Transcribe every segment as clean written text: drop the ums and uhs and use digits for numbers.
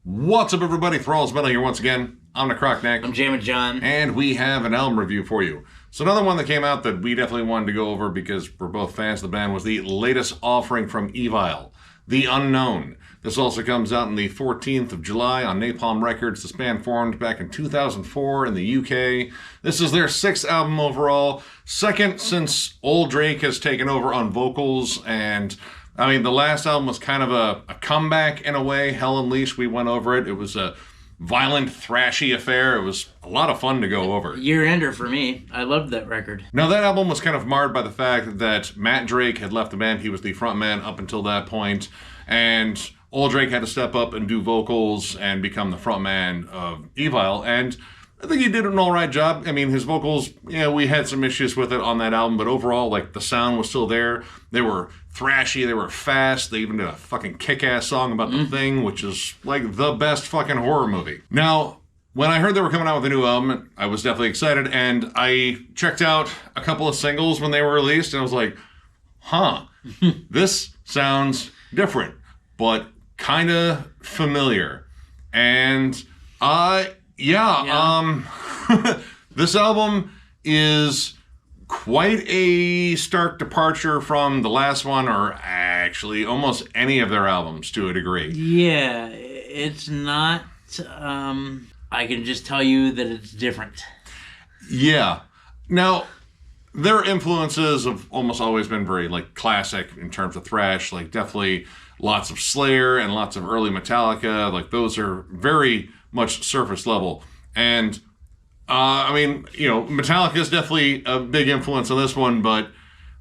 What's up, everybody? Thralls Metal here once again. I'm Necrotic. I'm Jammin. And we have an album review for you. So another one that came out that we definitely wanted to go over because we're both fans of the band was the latest offering from Evile, The Unknown. This also comes out on the 14th of July on Napalm Records. This band formed back in 2004 in the UK. This is their 6th album overall, second since Old Drake has taken over on vocals, and I mean, the last album was kind of a comeback in a way. Hell Unleashed, we went over it. It was a violent, thrashy affair. It was a lot of fun to go over. Year-ender for me. I loved that record. Now, that album was kind of marred by the fact that Matt Drake had left the band. He was the frontman up until that point, and Old Drake had to step up and do vocals and become the frontman of Evile, and I think he did an all right job. I mean, his vocals, we had some issues with it on that album, but overall, like, the sound was still there. They were thrashy, they were fast, they even did a fucking kick-ass song about The Thing, which is, like, the best fucking horror movie. Now, when I heard they were coming out with a new album, I was definitely excited, and I checked out a couple of singles when they were released, and I was like, this sounds different, but kind of familiar. And this album is quite a stark departure from the last one, or actually almost any of their albums to a degree. Yeah, it's not, I can just tell you that it's different. Yeah. Now, their influences have almost always been very, like, classic in terms of thrash, like, definitely lots of Slayer and lots of early Metallica. Like, those are very much surface level. And I mean, Metallica is definitely a big influence on this one, but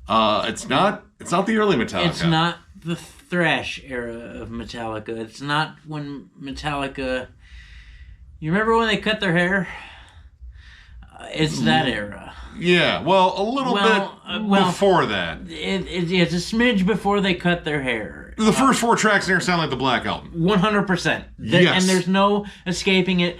it's not the early Metallica. It's not the thrash era of Metallica. It's not when Metallica, you remember when they cut their hair? It's that era. Yeah, well, a little bit before that. It's a smidge before they cut their hair. The first 4 tracks here sound like the Black Album. 100%. Yes. And there's no escaping it.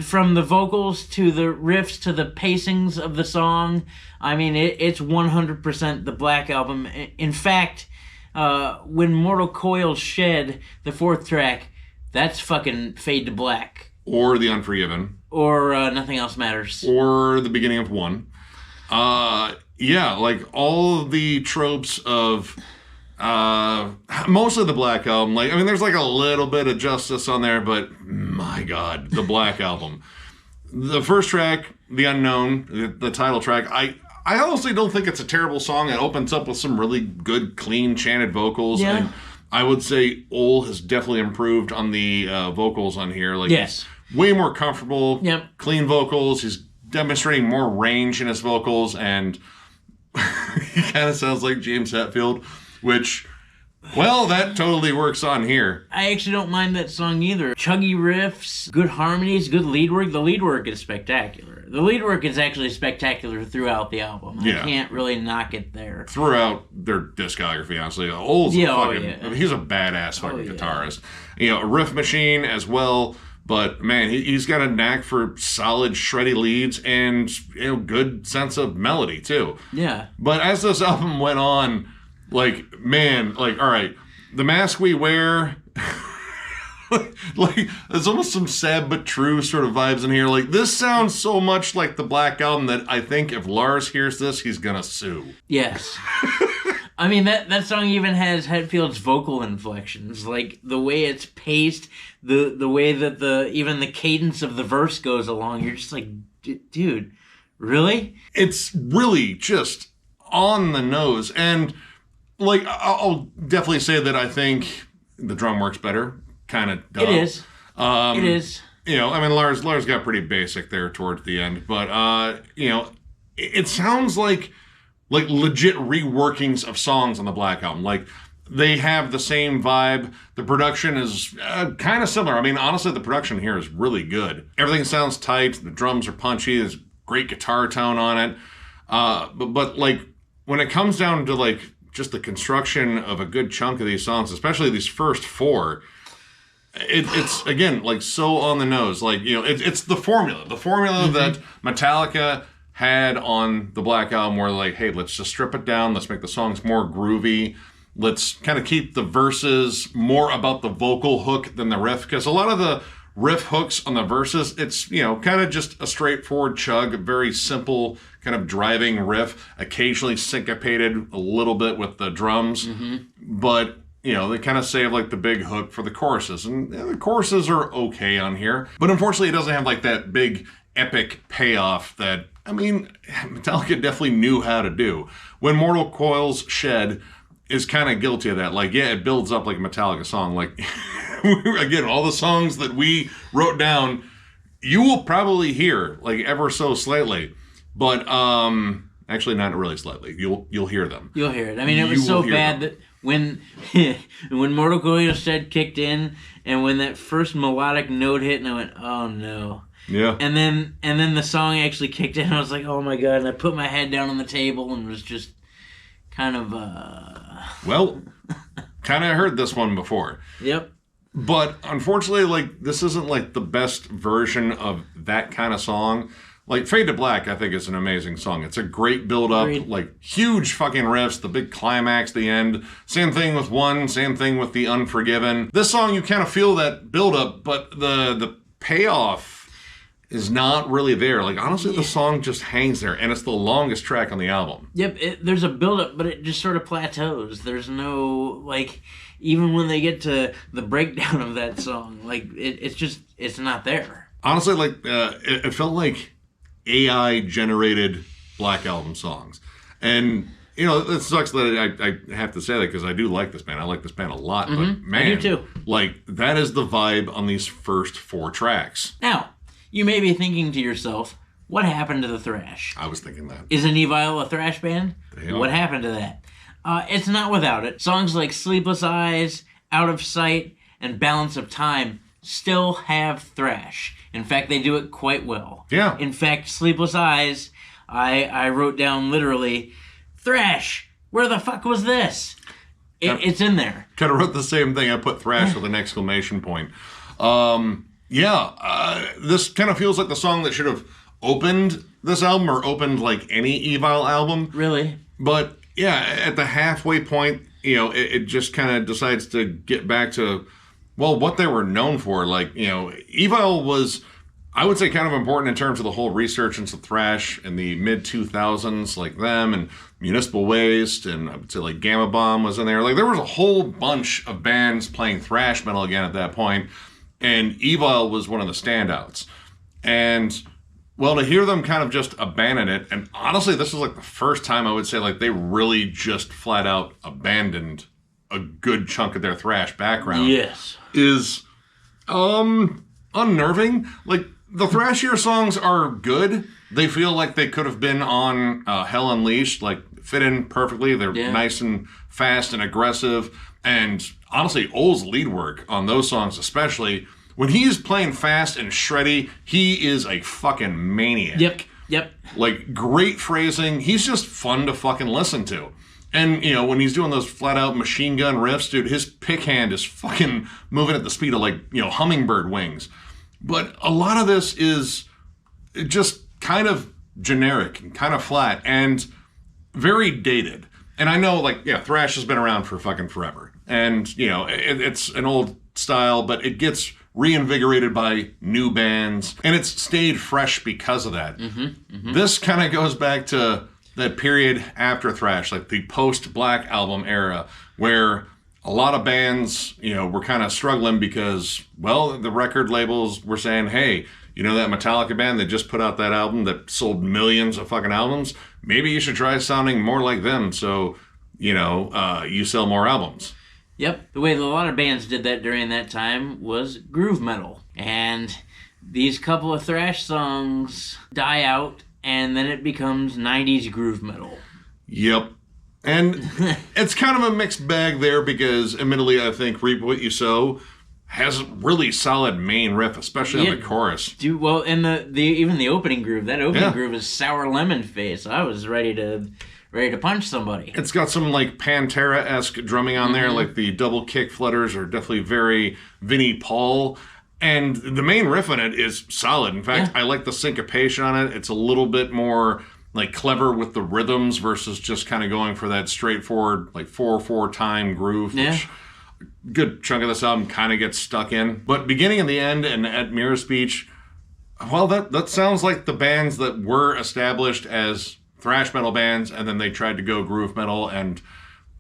From the vocals to the riffs to the pacings of the song, I mean, it's 100% the Black Album. In fact, when Mortal Coil shed the 4th track, that's fucking Fade to Black. Or The Unforgiven. Or Nothing Else Matters. Or the beginning of 1. Yeah, like all of the tropes of mostly the Black Album. Like, I mean, there's like a little bit of Justice on there, but my God, the Black Album. The first track, The Unknown, the title track, I honestly don't think it's a terrible song. It opens up with some really good, clean, chanted vocals. Yeah. And I would say Ole has definitely improved on the vocals on here. Like, yes. He's way more comfortable, Yep. Clean vocals. He's demonstrating more range in his vocals, and he kind of sounds like James Hetfield, which, well, that totally works on here. I actually don't mind that song either. Chuggy riffs, good harmonies, good lead work. The lead work is spectacular. The lead work is actually spectacular throughout the album. Yeah. I can't really knock it there. Throughout their discography, honestly. Ole's he's a badass fucking guitarist. A riff machine as well. But, man, he's got a knack for solid, shreddy leads and, good sense of melody, too. Yeah. But as this album went on, like, man, like, all right, The Mask We Wear, like, there's almost some sad but true sort of vibes in here. Like, this sounds so much like the Black Album that I think if Lars hears this, he's gonna sue. Yes. I mean, that song even has Hetfield's vocal inflections, like the way it's paced, the way that even the cadence of the verse goes along. You're just like, dude, really? It's really just on the nose. And, like, I'll definitely say that I think the drum works better. Kind of does. It is. It is. I mean, Lars got pretty basic there towards the end. But, it sounds like legit reworkings of songs on the Black Album. Like, they have the same vibe. The production is kind of similar. I mean, honestly, the production here is really good. Everything sounds tight. The drums are punchy. There's great guitar tone on it. But like, when it comes down to, like, just the construction of a good chunk of these songs, especially these first 4, it's again, like, so on the nose. Like, it's the formula. The formula that Metallica had on the Black Album, where, like, hey, let's just strip it down. Let's make the songs more groovy. let's kind of keep the verses more about the vocal hook than the riff, because a lot of the riff hooks on the verses, it's, kind of just a straightforward chug, a very simple kind of driving riff, occasionally syncopated a little bit with the drums, but they kind of save like the big hook for the choruses, and the choruses are okay on here, but unfortunately it doesn't have like that big epic payoff that, Metallica definitely knew how to do. When Mortal Coils Shed is kind of guilty of that. Like, yeah, it builds up like a Metallica song. Like, again, all the songs that we wrote down, you will probably hear like ever so slightly, but actually not really slightly. You'll hear them. You'll hear it. It was so bad that when Mortal Coils Shed kicked in, and when that first melodic note hit, and I went, oh no. Yeah. And then the song actually kicked in, and I was like, oh my god, and I put my head down on the table and was just kind of Well, kind of heard this one before. Yep. But unfortunately, like, this isn't like the best version of that kind of song. Like, Fade to Black, I think, is an amazing song. It's a great build-up, like, huge fucking riffs, the big climax, the end. Same thing with One, same thing with The Unforgiven. This song, you kind of feel that build-up, but the payoff is not really there. Like, honestly, the song just hangs there, and it's the longest track on the album. Yep, there's a build-up, but it just sort of plateaus. There's no, like, even when they get to the breakdown of that song, like, it's not there. Honestly, like, it felt like AI-generated Black Album songs. And, it sucks that I have to say that, because I do like this band. I like this band a lot, but, man, I do too. Like, that is the vibe on these first 4 tracks. Now, you may be thinking to yourself, what happened to the thrash? I was thinking that. Isn't Evile a thrash band? They are. What happened to that? It's not without it. Songs like Sleepless Eyes, Out of Sight, and Balance of Time still have thrash. In fact, they do it quite well. Yeah. In fact, Sleepless Eyes, I wrote down literally, thrash, where the fuck was this? It's in there. Kind of wrote the same thing. I put thrash with an exclamation point. This kind of feels like the song that should have opened this album, or opened like any Evile album. Really? But yeah, at the halfway point, it just kind of decides to get back to, well, what they were known for. Like, Evile was, I would say, kind of important in terms of the whole resurgence of thrash in the mid-2000s, like them and Municipal Waste, and I would say like Gamma Bomb was in there. Like, there was a whole bunch of bands playing thrash metal again at that point, and Evile was one of the standouts. And, well, to hear them kind of just abandon it, and honestly, this is like the first time I would say like they really just flat out abandoned a good chunk of their thrash background. Yes. Is unnerving. Like, the thrashier songs are good. They feel like they could have been on Hell Unleashed, like, fit in perfectly. They're nice and fast and aggressive. And honestly, Ole's lead work on those songs especially, when he's playing fast and shreddy, he is a fucking maniac. Yep. Like, great phrasing. He's just fun to fucking listen to. And, when he's doing those flat-out machine gun riffs, dude, his pick hand is fucking moving at the speed of, like, hummingbird wings. But a lot of this is just kind of generic and kind of flat and very dated. And I know, like, thrash has been around for fucking forever. And, it's an old style, but it gets reinvigorated by new bands. And it's stayed fresh because of that. This kind of goes back to that period after thrash, like the post-Black Album era, where a lot of bands, were kind of struggling because, well, the record labels were saying, hey, that Metallica band that just put out that album that sold millions of fucking albums, maybe you should try sounding more like them so, you sell more albums. Yep. The way that a lot of bands did that during that time was groove metal. And these couple of thrash songs die out, and then it becomes 90s groove metal. Yep. And it's kind of a mixed bag there because, admittedly, I think Reap What You Sow has a really solid main riff, especially on the chorus. Well, and even the opening groove, that opening groove is Sour Lemon Face. I was ready to punch somebody. It's got some like Pantera-esque drumming on there, like the double kick flutters are definitely very Vinnie Paul. And the main riff on it is solid. In fact, I like the syncopation on it. It's a little bit more like clever with the rhythms versus just kind of going for that straightforward like 4/4 time groove. Yeah. Which good chunk of this album kind of gets stuck in. But beginning and the end and at Mirror Speech, well, that sounds like the bands that were established as thrash metal bands, and then they tried to go groove metal. And,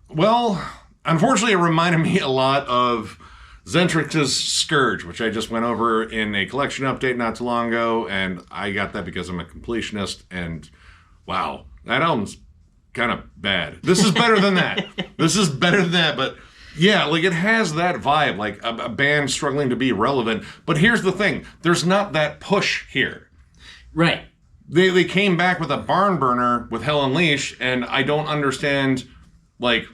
well, unfortunately, it reminded me a lot of Zentrix's Scourge, which I just went over in a collection update not too long ago, and I got that because I'm a completionist, and wow, that album's kind of bad. This is better than that. This is better than that, but yeah, like it has that vibe, like a band struggling to be relevant. But here's the thing, there's not that push here. Right. They came back with a barn burner with Hell Unleashed, and I don't understand, like,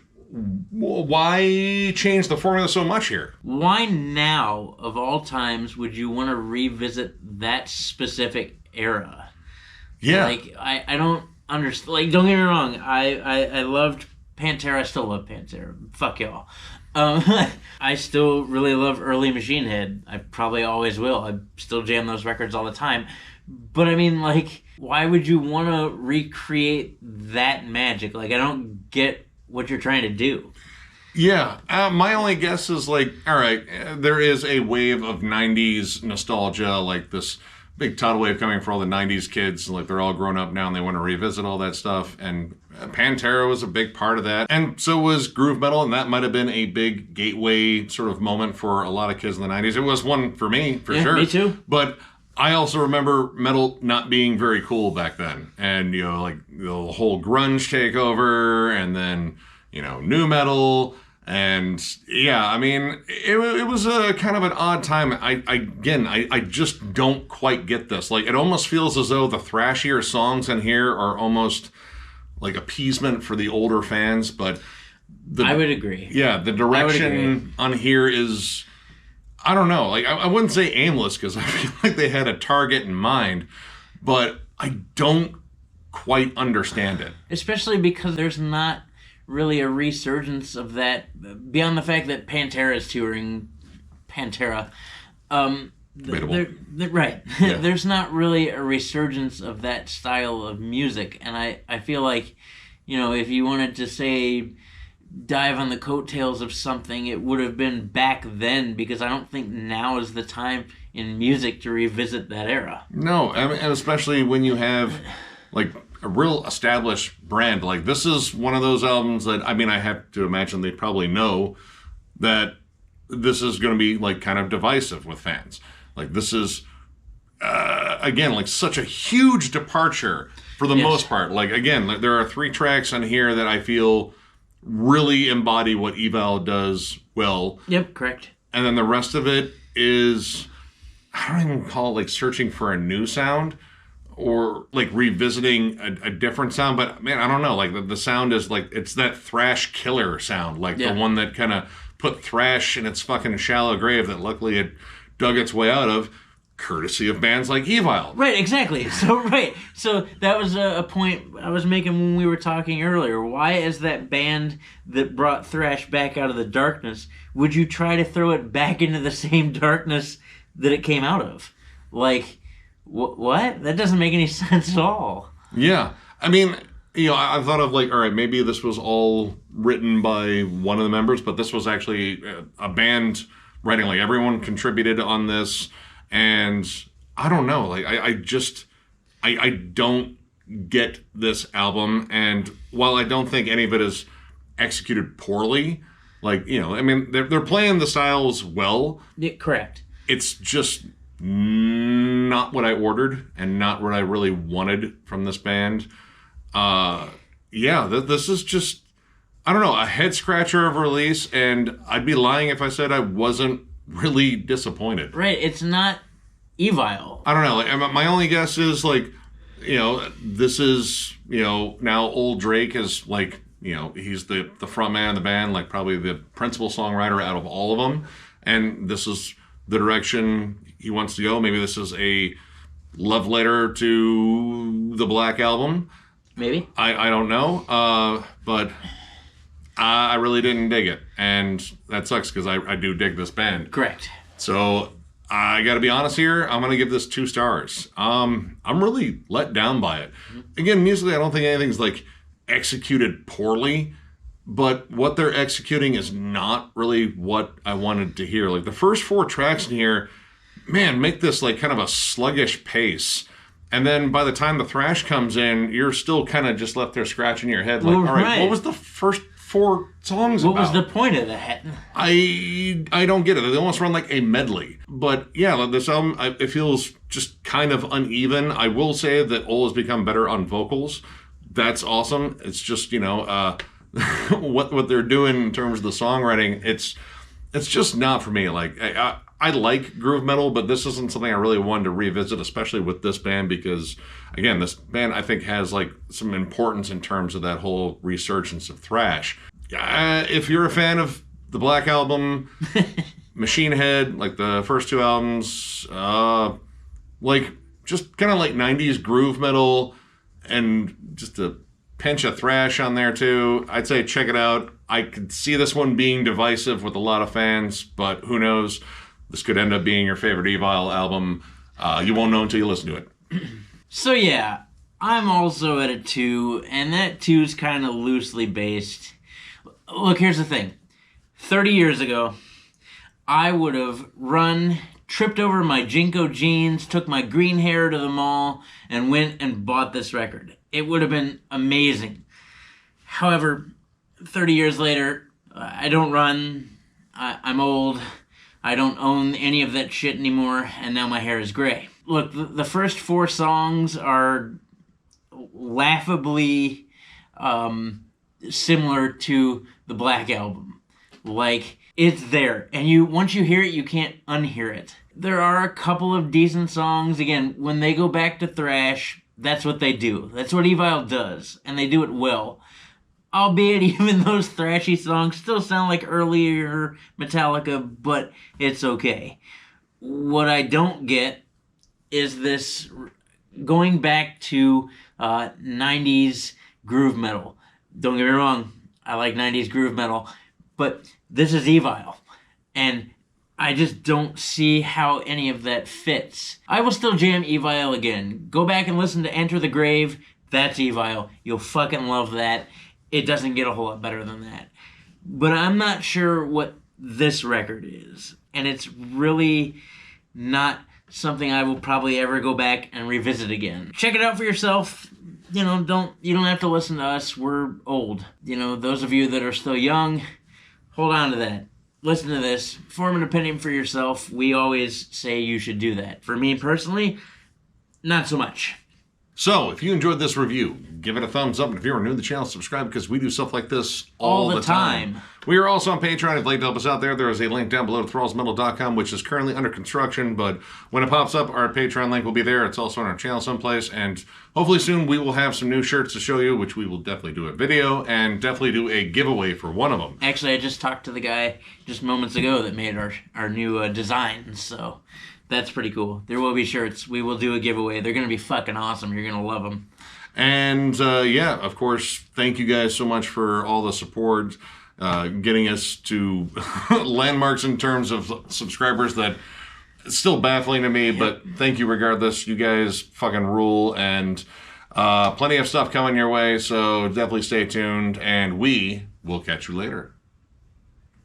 why change the formula so much here? Why now, of all times, would you want to revisit that specific era? Yeah. Like, I don't understand. Like, don't get me wrong. I loved Pantera. I still love Pantera. Fuck y'all. I still really love early Machine Head. I probably always will. I still jam those records all the time. But, I mean, like, why would you want to recreate that magic? Like, I don't get what you're trying to do. Yeah, my only guess is like, all right, there is a wave of 90s nostalgia, like this big tidal wave coming for all the 90s kids, like they're all grown up now and they want to revisit all that stuff, and Pantera was a big part of that, and so was groove metal, and that might have been a big gateway sort of moment for a lot of kids in the 90s. It was one for me, for sure. Me too. But I also remember metal not being very cool back then. And, you know, like the whole grunge takeover and then, you know, nu metal. And yeah, I mean, it was a kind of an odd time. I just don't quite get this. Like, it almost feels as though the thrashier songs in here are almost like appeasement for the older fans. But I would agree. Yeah, the direction on here is, I don't know. Like, I wouldn't say aimless because I feel like they had a target in mind, but I don't quite understand it. Especially because there's not really a resurgence of that beyond the fact that Pantera is touring Pantera. Right. Yeah. There's not really a resurgence of that style of music, and I feel like, you know, if you wanted to say dive on the coattails of something, it would have been back then, because I don't think now is the time in music to revisit that era. No, I mean, and especially when you have like a real established brand. Like, this is one of those albums that, I mean, I have to imagine they probably know that this is going to be like kind of divisive with fans. Like, this is again, like such a huge departure for the most part. Like, again, like, there are 3 tracks on here that I feel really embody what Evile does well. Yep, correct. And then the rest of it is, I don't even call it like searching for a new sound or like revisiting a different sound. But man, I don't know. Like the sound is like, it's that thrash killer sound. Like the one that kind of put thrash in its fucking shallow grave that luckily it dug its way out of, courtesy of bands like Evile. Right, exactly. So that was a point I was making when we were talking earlier. Why, as that band that brought thrash back out of the darkness, would you try to throw it back into the same darkness that it came out of? Like, what? That doesn't make any sense at all. Yeah. I mean, you know, I thought of like, all right, maybe this was all written by one of the members, but this was actually a band writing. Like, everyone contributed on this. And I don't know, like, I don't get this album. And while I don't think any of it is executed poorly, like, you know, I mean, they're playing the styles well. Yeah, correct. It's just not what I ordered and not what I really wanted from this band. This is just, I don't know, a head scratcher of a release. And I'd be lying if I said I wasn't really disappointed. Right, it's not Evile. I don't know. Like, my only guess is, like, you know, this is, you know, now old Drake is like, you know, he's the front man of the band, like probably the principal songwriter out of all of them, and this is the direction he wants to go. Maybe this is a love letter to the Black Album. Maybe. I don't know. But I really didn't dig it, and that sucks because I do dig this band. Correct. So I got to be honest here. I'm going to give this 2 stars. I'm really let down by it. Again, musically, I don't think anything's like executed poorly, but what they're executing is not really what I wanted to hear. Like the first 4 tracks in here, man, make this like kind of a sluggish pace. And then by the time the thrash comes in, you're still kind of just left there scratching your head. Like, all right, what was the first 4 songs about? What was the point of that? I don't get it. They almost run like a medley. But yeah, this album, it feels just kind of uneven. I will say that Ole has become better on vocals. That's awesome. It's just, what they're doing in terms of the songwriting, it's just not for me. Like, I like groove metal, but this isn't something I really wanted to revisit, especially with this band, because, again, this band, I think, has, like, some importance in terms of that whole resurgence of thrash. If you're a fan of the Black Album, Machine Head, like the first 2 albums, like, just kind of like 90s groove metal, and just a pinch of thrash on there, too, I'd say check it out. I could see this one being divisive with a lot of fans, but who knows? This could end up being your favorite Evile album. You won't know until you listen to it. So yeah, I'm also at a 2, and that 2 is kind of loosely based. Look, here's the thing. 30 years ago, I would have tripped over my Jinko jeans, took my green hair to the mall, and went and bought this record. It would have been amazing. However, 30 years later, I don't run, I'm old, I don't own any of that shit anymore, and now my hair is gray. Look, the first 4 songs are laughably similar to the Black Album. Like, it's there, and once you hear it, you can't unhear it. There are a couple of decent songs. Again, when they go back to thrash, that's what they do. That's what Evile does, and they do it well. Albeit even those thrashy songs still sound like earlier Metallica, but it's okay. What I don't get is this going back to 90s groove metal. Don't get me wrong, I like 90s groove metal, but this is Evile, and I just don't see how any of that fits. I will still jam Evile again. Go back and listen to Enter the Grave. That's Evile. You'll fucking love that. It doesn't get a whole lot better than that. But I'm not sure what this record is. And it's really not something I will probably ever go back and revisit again. Check it out for yourself. You don't have to listen to us. We're old. Those of you that are still young, hold on to that. Listen to this. Form an opinion for yourself. We always say you should do that. For me personally, not so much. So, if you enjoyed this review, give it a thumbs up. And if you're new to the channel, subscribe, because we do stuff like this all the time. We are also on Patreon. If you'd like to help us out there is a link down below to thrallsmetal.com, which is currently under construction. But when it pops up, our Patreon link will be there. It's also on our channel someplace. And hopefully soon we will have some new shirts to show you, which we will definitely do a video and definitely do a giveaway for one of them. Actually, I just talked to the guy just moments ago that made our new designs. So that's pretty cool. There will be shirts. We will do a giveaway. They're going to be fucking awesome. You're going to love them. And, yeah, of course, thank you guys so much for all the support, getting us to landmarks in terms of subscribers that it's still baffling to me, but thank you regardless. You guys fucking rule, and plenty of stuff coming your way, so definitely stay tuned, and we will catch you later.